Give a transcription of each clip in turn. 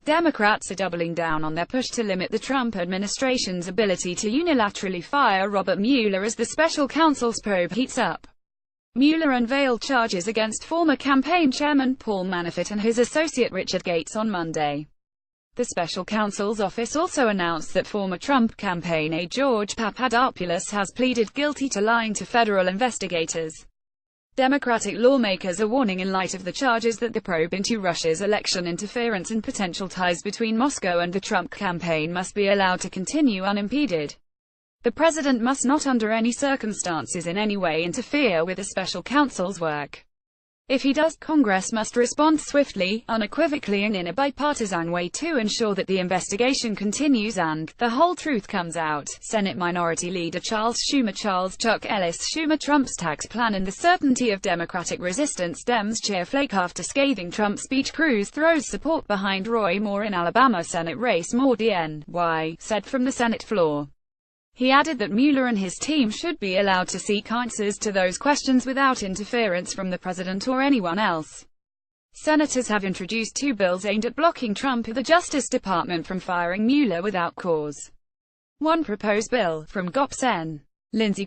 Democrats are doubling down on their push to limit the Trump administration's ability to unilaterally fire Robert Mueller as the special counsel's probe heats up. Mueller unveiled charges against former campaign chairman Paul Manafort and his associate Richard Gates on Monday. The special counsel's office also announced that former Trump campaign aide George Papadopoulos has pleaded guilty to lying to federal investigators. Democratic lawmakers are warning in light of the charges that the probe into Russia's election interference and potential ties between Moscow and the Trump campaign must be allowed to continue unimpeded. The president must not under any circumstances in any way interfere with the special counsel's work. If he does, Congress must respond swiftly, unequivocally and in a bipartisan way to ensure that the investigation continues and the whole truth comes out. Senate Minority Leader Charles Chuck Ellis Schumer Trump's tax plan and the certainty of Democratic resistance. Dems chair flake after scathing Trump speech. Cruz throws support behind Roy Moore in Alabama Senate race. Moore DNY said from the Senate floor. He added that Mueller and his team should be allowed to seek answers to those questions without interference from the president or anyone else. Senators have introduced two bills aimed at blocking Trump or the Justice Department from firing Mueller without cause. One proposed bill, from GOP Sen. Lindsey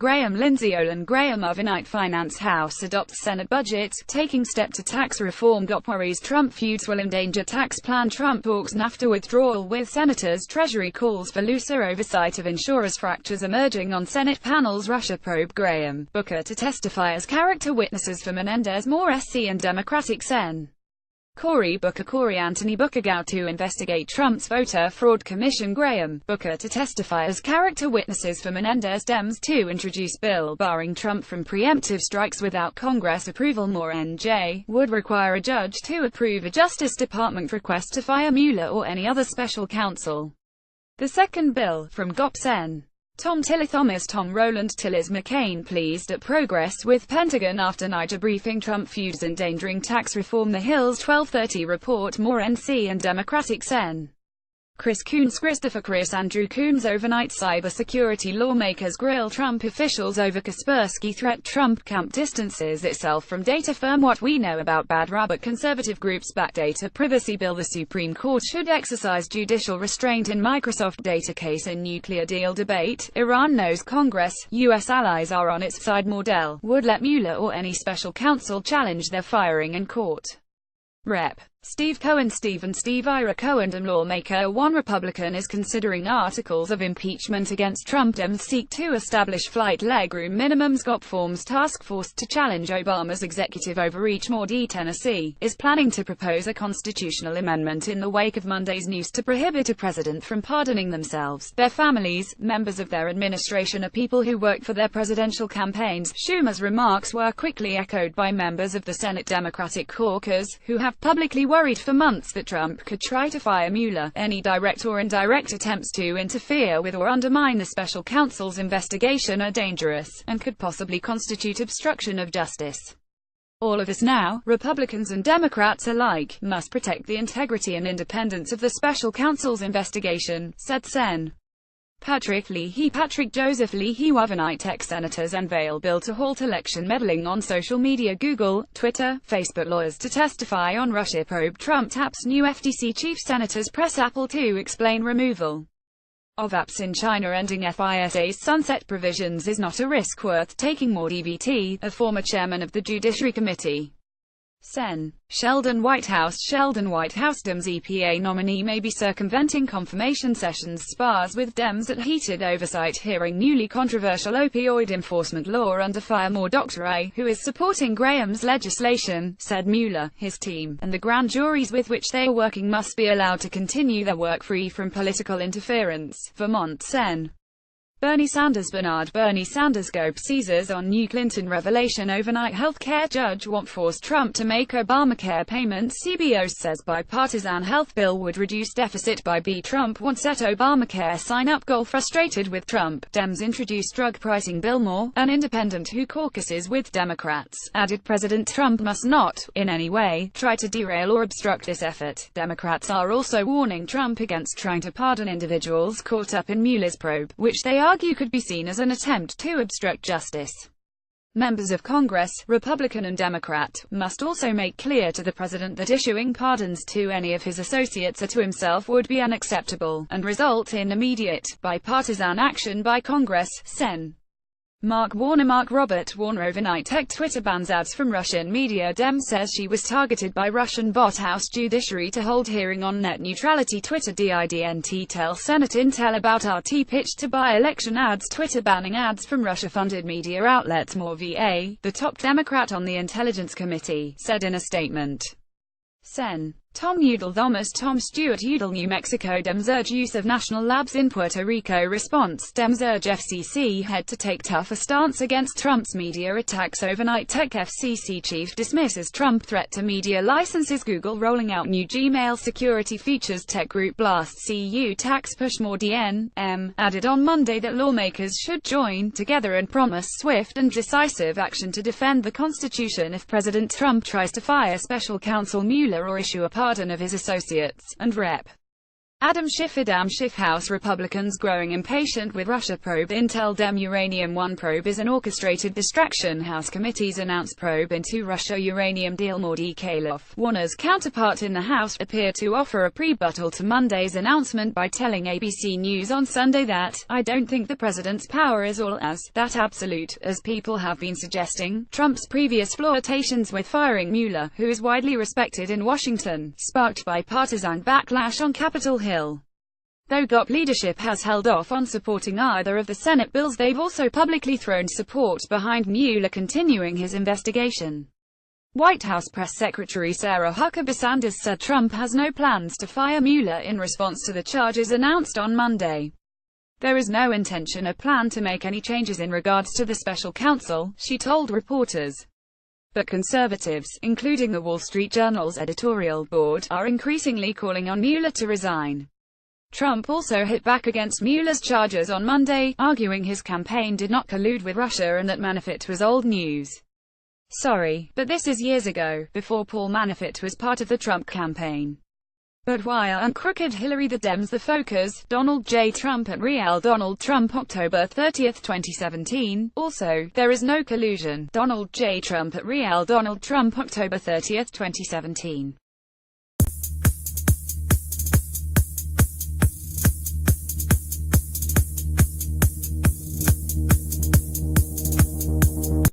Olin Graham overnight finance House adopts Senate budget, taking step to tax reform. GOP worries Trump feuds will endanger tax plan. Trump talks NAFTA withdrawal with senators. Treasury calls for looser oversight of insurers. Fractures emerging on Senate panels. Russia probe. Graham, Booker to testify as character witnesses for Menendez. Moore SC and Democratic Sen. Anthony Booker go to investigate Trump's voter fraud commission. Graham, Booker to testify as character witnesses for Menendez. Dems to introduce bill barring Trump from preemptive strikes without Congress approval. Moore NJ would require a judge to approve a Justice Department request to fire Mueller or any other special counsel. The second bill, from GOP Sen. Tom Rowland Tillis McCain pleased at progress with Pentagon after Niger briefing. Trump feuds endangering tax reform. The Hill's 1230 report. Moore NC and Democratic Sen. Chris Andrew Coons overnight cybersecurity. Lawmakers grill Trump officials over Kaspersky threat. Trump camp distances itself from data firm. What we know about Bad Rabbit. Conservative groups back data privacy bill. The Supreme Court should exercise judicial restraint in Microsoft data case. In nuclear deal debate, Iran knows Congress, U.S. allies are on its side. Mordell would let Mueller or any special counsel challenge their firing in court. Rep. Steve Ira Cohen and lawmaker. One Republican is considering articles of impeachment against Trump. Dems seek to establish flight legroom minimums. GOP forms task force to challenge Obama's executive overreach. More D. Tennessee is planning to propose a constitutional amendment in the wake of Monday's news to prohibit a president from pardoning themselves, their families, members of their administration, or people who work for their presidential campaigns. Schumer's remarks were quickly echoed by members of the Senate Democratic caucus, who have publicly worried for months that Trump could try to fire Mueller. Any direct or indirect attempts to interfere with or undermine the special counsel's investigation are dangerous, and could possibly constitute obstruction of justice. All of us now, Republicans and Democrats alike, must protect the integrity and independence of the special counsel's investigation, said Sen. Patrick Joseph Leahy overnight text senators unveil bill to halt election meddling on social media. Google, Twitter, Facebook lawyers to testify on Russia probe. Trump taps new FTC chief. Senators press Apple to explain removal of apps in China. Ending FISA's sunset provisions is not a risk worth taking. More DVT, a former chairman of the Judiciary Committee. Sen. Sheldon Whitehouse Dems EPA nominee may be circumventing confirmation sessions. Spars with Dems at heated oversight hearing. Newly controversial opioid enforcement law under fire. More Dr. A, who is supporting Graham's legislation, said Mueller, his team, and the grand juries with which they are working must be allowed to continue their work free from political interference. Vermont Sen. Bernie Sanders GOP seizes on new Clinton revelation. Overnight healthcare judge won't force Trump to make Obamacare payments. CBO says bipartisan health bill would reduce deficit by B. Trump won't set Obamacare sign-up goal. Frustrated with Trump, Dems introduce drug pricing bill. Moore, an independent who caucuses with Democrats, added President Trump must not, in any way, try to derail or obstruct this effort. Democrats are also warning Trump against trying to pardon individuals caught up in Mueller's probe, which they argue could be seen as an attempt to obstruct justice. Members of Congress, Republican and Democrat, must also make clear to the president that issuing pardons to any of his associates or to himself would be unacceptable, and result in immediate, bipartisan action by Congress. Sen. Mark Robert Warner overnight tech Twitter bans ads from Russian media. Dem says she was targeted by Russian bot House Judiciary to hold hearing on net neutrality. Twitter didn't tell Senate Intel about RT pitch to buy election ads. Twitter banning ads from Russia-funded media outlets. More VA, the top Democrat on the Intelligence Committee, said in a statement. Sen. Tom Udall Thomas Tom Stewart Udall New Mexico Dems urge use of national labs in Puerto Rico. Response. Dems urge FCC head to take tougher stance against Trump's media attacks. Overnight tech FCC chief dismisses Trump threat to media licenses. Google rolling out new Gmail security features. Tech group blasts CU tax push. More DNM added on Monday that lawmakers should join together and promise swift and decisive action to defend the Constitution if President Trump tries to fire special counsel Mueller or issue a pardon of his associates, and Rep. Adam Schiff. House Republicans growing impatient with Russia probe. Intel Dem Uranium One probe is an orchestrated distraction. House committees announce probe into Russia uranium deal. More detail. Warner's counterpart in the House appeared to offer a rebuttal to Monday's announcement by telling ABC News on Sunday that, "I don't think the president's power is all as that absolute, as people have been suggesting." Trump's previous flirtations with firing Mueller, who is widely respected in Washington, sparked bipartisan backlash on Capitol Hill. Though GOP leadership has held off on supporting either of the Senate bills, they've also publicly thrown support behind Mueller continuing his investigation. White House Press Secretary Sarah Huckabee Sanders said Trump has no plans to fire Mueller in response to the charges announced on Monday. There is no intention or plan to make any changes in regards to the special counsel, she told reporters. But conservatives, including the Wall Street Journal's editorial board, are increasingly calling on Mueller to resign. Trump also hit back against Mueller's charges on Monday, arguing his campaign did not collude with Russia and that Manafort was old news. "Sorry, but this is years ago, before Paul Manafort was part of the Trump campaign. But why aren't crooked Hillary the Dems the focus?" Donald J. Trump at Real Donald Trump October 30, 2017. Also, there is no collusion. Donald J. Trump at Real Donald Trump October 30, 2017.